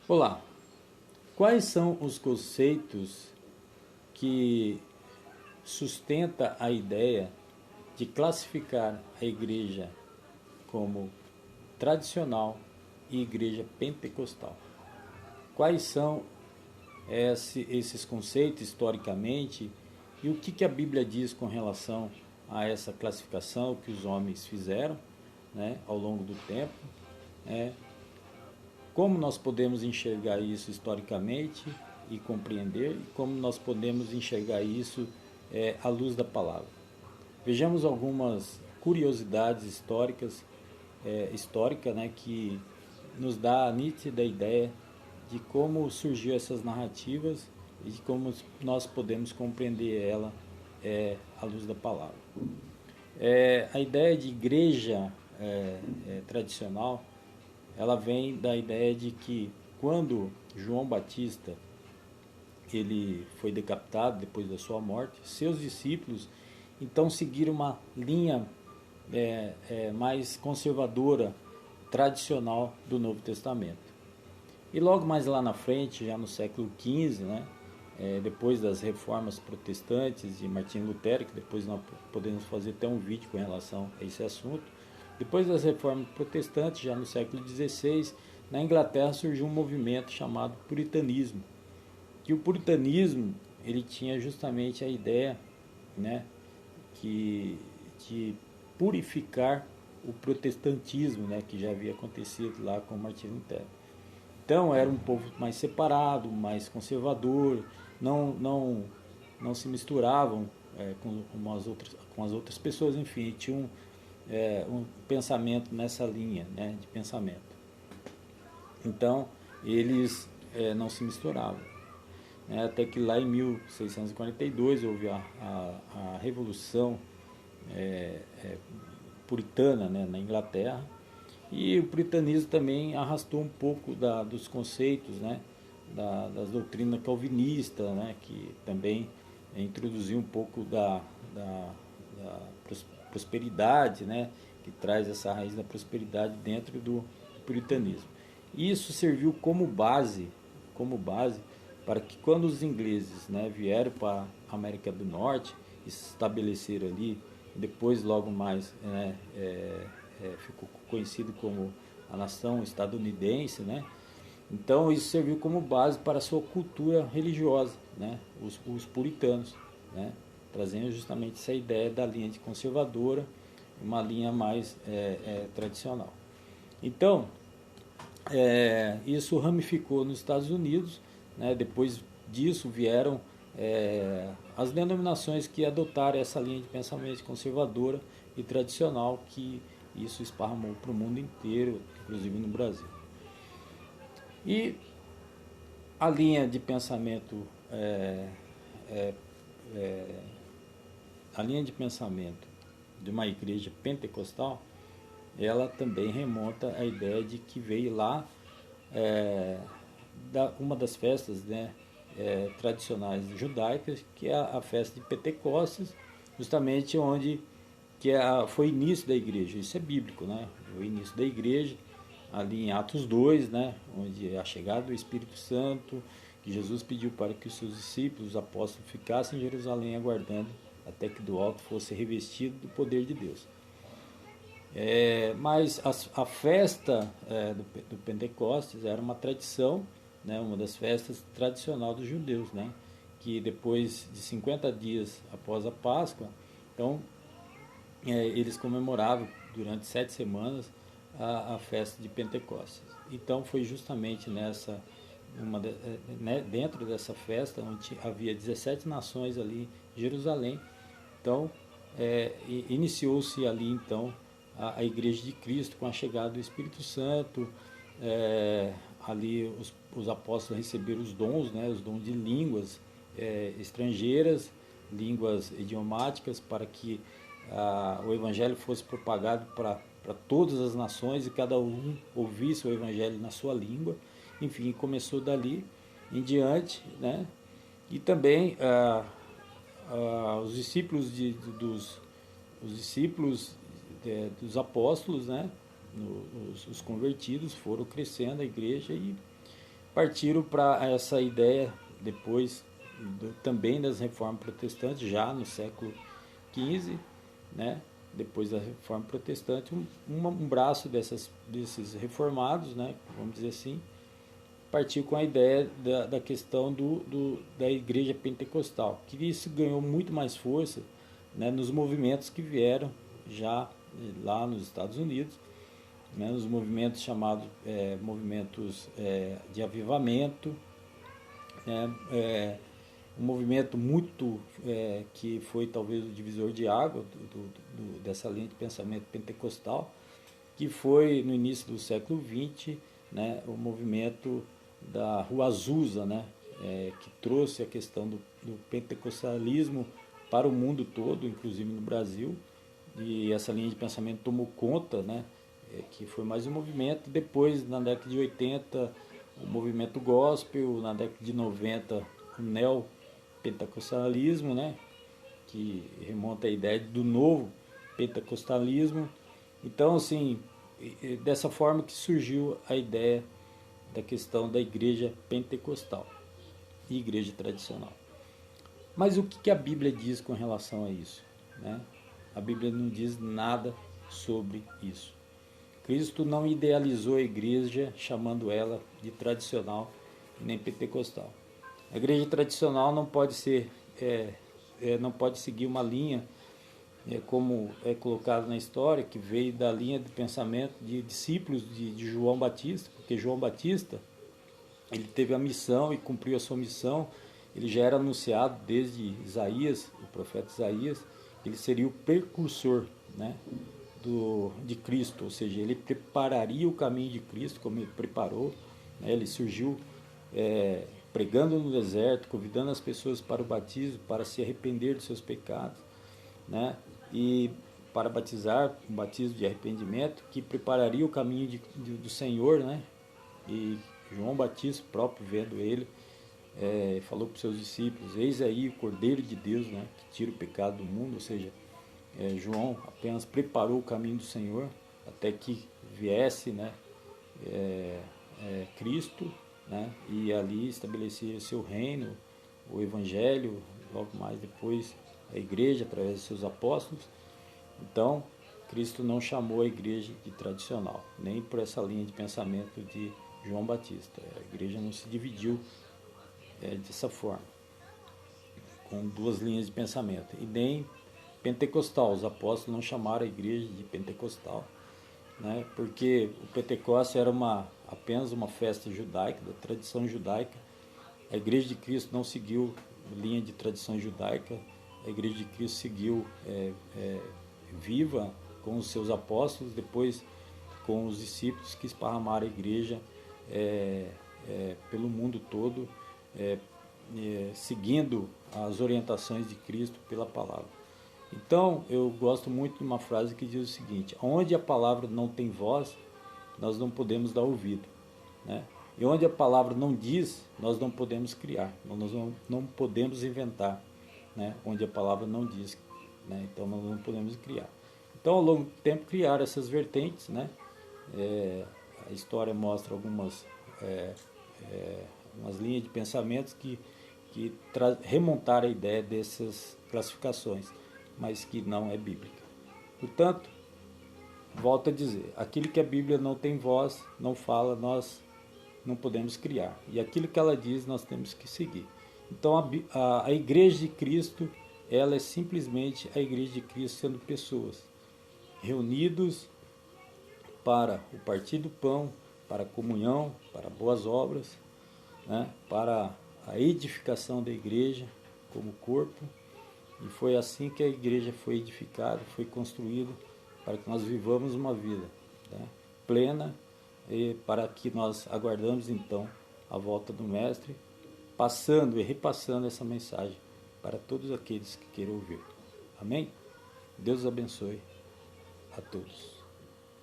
Olá, quais são os conceitos que sustenta a ideia de classificar a igreja como tradicional e igreja pentecostal? Quais são esses conceitos historicamente e o que a Bíblia diz com relação a essa classificação que os homens fizeram, né, ao longo do tempo? né, Como nós podemos enxergar isso historicamente e compreender, e como nós podemos enxergar isso à luz da palavra. Vejamos algumas curiosidades históricas, né, que nos dá a nítida ideia de como surgiu essas narrativas e de como nós podemos compreender ela à luz da palavra. A ideia de igreja tradicional, ela vem da ideia de que quando João Batista ele foi decapitado depois da sua morte, seus discípulos então seguiram uma linha mais conservadora, tradicional do Novo Testamento. E logo mais lá na frente, já no século XV, né, depois das reformas protestantes de Martinho Lutero, que depois nós podemos fazer até um vídeo com relação a esse assunto, depois das reformas protestantes, já no século XVI, na Inglaterra surgiu um movimento chamado puritanismo, que o puritanismo ele tinha justamente a ideia, né, de purificar o protestantismo, né, que já havia acontecido lá com Martinho Lutero. Então era um povo mais separado, mais conservador, não se misturavam com as outras pessoas, enfim, tinha um pensamento nessa linha, né, de pensamento. Então eles não se misturavam. Até que lá em 1642 houve a Revolução Puritana, né, na Inglaterra, e o puritanismo também arrastou um pouco dos conceitos, né, das doutrinas calvinistas, né, que também introduziu um pouco da prosperidade, né, que traz essa raiz da prosperidade dentro do puritanismo. E isso serviu como base para que quando os ingleses, né, vieram para a América do Norte e se estabeleceram ali, depois logo mais ficou conhecido como a nação estadunidense, né? Então isso serviu como base para a sua cultura religiosa, né? Os puritanos, né? Trazendo justamente essa ideia da linha de conservadora, uma linha mais tradicional. Então, isso ramificou nos Estados Unidos, né? Depois disso vieram as denominações que adotaram essa linha de pensamento conservadora e tradicional, que isso esparramou para o mundo inteiro, inclusive no Brasil. E a linha de pensamento é, a linha de pensamento de uma igreja pentecostal, ela também remonta à ideia de que veio lá uma das festas, né, tradicionais judaicas, que é a festa de Pentecostes, justamente onde foi o início da igreja. Isso é bíblico, né? O início da igreja, ali em Atos 2, né, onde é a chegada do Espírito Santo, que Jesus pediu para que os seus discípulos, os apóstolos, ficassem em Jerusalém aguardando até que do alto fosse revestido do poder de Deus. Mas a festa do Pentecostes era uma tradição, né, uma das festas tradicionais dos judeus, né, que depois de 50 dias após a Páscoa, então eles comemoravam durante 7 semanas a festa de Pentecostes. Então foi justamente dentro dessa festa, onde havia 17 nações ali em Jerusalém. Então iniciou-se ali então a Igreja de Cristo com a chegada do Espírito Santo. Ali os apóstolos receberam os dons, né, os dons de línguas estrangeiras, línguas idiomáticas, para que o Evangelho fosse propagado para todas as nações e cada um ouvisse o Evangelho na sua língua. Enfim, começou dali em diante, né? E também os discípulos dos apóstolos, né? Os convertidos foram crescendo a igreja, e partiram para essa ideia depois também das reformas protestantes, já no século XV, né? Depois da reforma protestante, um braço desses reformados, né? Vamos dizer assim, partiu com a ideia da questão da igreja pentecostal, que isso ganhou muito mais força, né, nos movimentos que vieram já lá nos Estados Unidos, né, nos movimentos chamados movimentos de avivamento, né, um movimento muito que foi talvez o divisor de água dessa linha de pensamento pentecostal, que foi no início do século XX, né, o movimento da Rua Azusa, né, que trouxe a questão do pentecostalismo para o mundo todo, inclusive no Brasil, e essa linha de pensamento tomou conta, né, que foi mais um movimento. Depois, na década de 80, o movimento gospel, na década de 90, o neopentecostalismo, né, que remonta à ideia do novo pentecostalismo. Então, assim, dessa forma que surgiu a ideia da questão da igreja pentecostal e igreja tradicional. Mas o que a Bíblia diz com relação a isso, né? A Bíblia não diz nada sobre isso. Cristo não idealizou a igreja chamando ela de tradicional nem pentecostal. A igreja tradicional não pode ser, não pode seguir uma linha como é colocado na história, que veio da linha de pensamento de discípulos de João Batista, porque João Batista, ele teve a missão e cumpriu a sua missão. Ele já era anunciado desde Isaías, o profeta Isaías, ele seria o precursor, né, de Cristo, ou seja, ele prepararia o caminho de Cristo, como ele preparou, né, ele surgiu pregando no deserto, convidando as pessoas para o batismo, para se arrepender dos seus pecados, né, e para batizar, um batismo de arrependimento, que prepararia o caminho do Senhor, né, e João Batista próprio, vendo ele, falou para os seus discípulos: eis aí o Cordeiro de Deus, né, que tira o pecado do mundo. Ou seja, João apenas preparou o caminho do Senhor até que viesse, né, Cristo, né, e ali estabelecia seu reino, o Evangelho, logo mais depois a igreja através de seus apóstolos. Então, Cristo não chamou a igreja de tradicional, nem por essa linha de pensamento de João Batista. A igreja não se dividiu dessa forma, com duas linhas de pensamento. E nem pentecostal, os apóstolos não chamaram a igreja de pentecostal, né, porque o Pentecostes era apenas uma festa judaica, da tradição judaica. A igreja de Cristo não seguiu linha de tradição judaica, a igreja de Cristo seguiu viva com os seus apóstolos, depois com os discípulos que esparramaram a igreja pelo mundo todo, seguindo as orientações de Cristo pela palavra. Então, eu gosto muito de uma frase que diz o seguinte: onde a palavra não tem voz, nós não podemos dar ouvido, né? E onde a palavra não diz, nós não podemos criar, nós não podemos inventar, né? Onde a palavra não diz, né? Então nós não podemos criar. Então, ao longo do tempo, criaram essas vertentes, né? A história mostra umas linhas de pensamentos que remontaram a ideia dessas classificações, mas que não é bíblica. Portanto, volto a dizer, aquilo que a Bíblia não tem voz, não fala, nós não podemos criar. E aquilo que ela diz, nós temos que seguir. Então, a igreja de Cristo, ela é simplesmente a igreja de Cristo sendo pessoas reunidos para o partir do pão, para a comunhão, para boas obras, né, para a edificação da igreja como corpo. E foi assim que a igreja foi edificada, foi construída, para que nós vivamos uma vida, né, plena, e para que nós aguardamos então a volta do Mestre, passando e repassando essa mensagem para todos aqueles que queiram ouvir. Amém? Deus abençoe a todos.